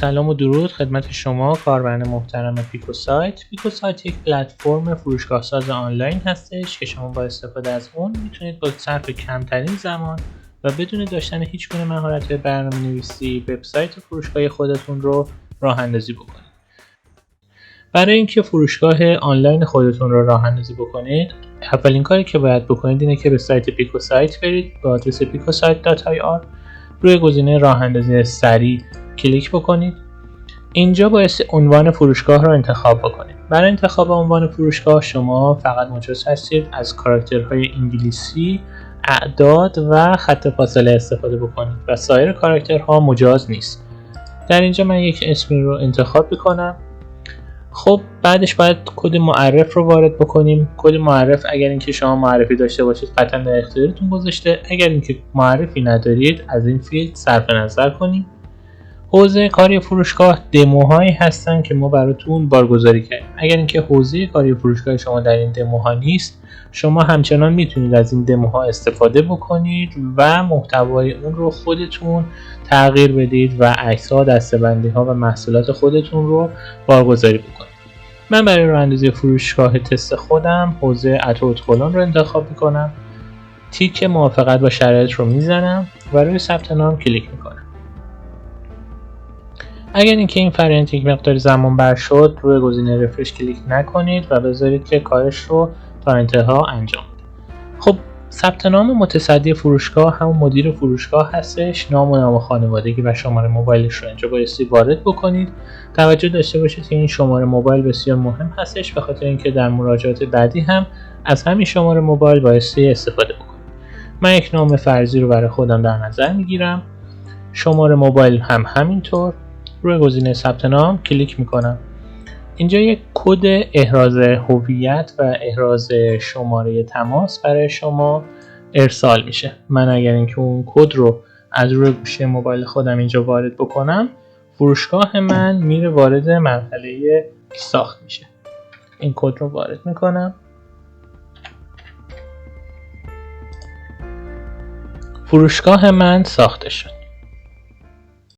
سلام و درود خدمت شما کاربران محترم پیکوسایت. پیکوسایت یک پلتفرم فروشگاهساز آنلاین هستش که شما با استفاده از اون میتونید با صرف کمترین زمان و بدون داشتن هیچ گونه مهارت برنامه‌نویسی وبسایت فروشگاه خودتون رو راه اندازی بکنید. برای اینکه فروشگاه آنلاین خودتون رو راه اندازی بکنید، اولین کاری که باید بکنید اینه که به سایت پیکوسایت برید. با آدرس picosite.ir روی گزینه راه اندازی سریع کلیک بکنید. اینجا باید عنوان فروشگاه را انتخاب بکنید. برای انتخاب عنوان فروشگاه شما فقط مجاز هستید از کاراکترهای انگلیسی، اعداد و خط فاصله استفاده بکنید و سایر کاراکترها مجاز نیست. در اینجا من یک اسمی رو انتخاب بکنم. خب بعدش باید کد معرف رو وارد بکنیم. کد معرف اگر اینکه شما معرفی داشته باشید قطعا در اختیارتون گذاشته. اگر اینکه معرفی ندارید از این فیلد صرف نظر کنیم. حوزه کاری فروشگاه دموهایی هستن که ما براتون بارگذاری کردیم. اگر اینکه حوزه کاری فروشگاه شما در این دموها نیست، شما همچنان میتونید از این دموها استفاده بکنید و محتوای اون رو خودتون تغییر بدید و عکس‌ها، دسته‌بندی‌ها و محصولات خودتون رو بارگذاری بکنید. من برای راه اندازی فروشگاه تست خودم حوزه اتودخلان رو انتخاب میکنم. تیک موافقت با شرایط رو میزنم و روی ثبت نام کلیک میکنم. اگر اینکه این فرآیند یک مقدار زمان بر شد، روی گزینه رفرش کلیک نکنید و بذارید که کارش رو تا انتها انجام بده. خب ثبت نام متصدی فروشگاه همون مدیر فروشگاه هستش. نام و نام خانوادگی و شماره موبایلش رو اینجا بایستی وارد بکنید. توجه داشته باشید که این شماره موبایل بسیار مهم هستش، به خاطر اینکه در مراجعات بعدی هم از همین شماره موبایل بایستی استفاده بکنید. من یک نام فرضی رو برای خودم در نظر میگیرم. شماره موبایل هم همینطور. روی گزینه ثبت نام کلیک میکنم. اینجا یک کد احراز هویت و احراز شماره تماس برای شما ارسال میشه. من اگر اینکه اون کد رو از روی گوشی موبایل خودم اینجا وارد بکنم، فروشگاه من میره وارد مرحله ساخت میشه. این کد رو وارد میکنم. فروشگاه من ساخته شد.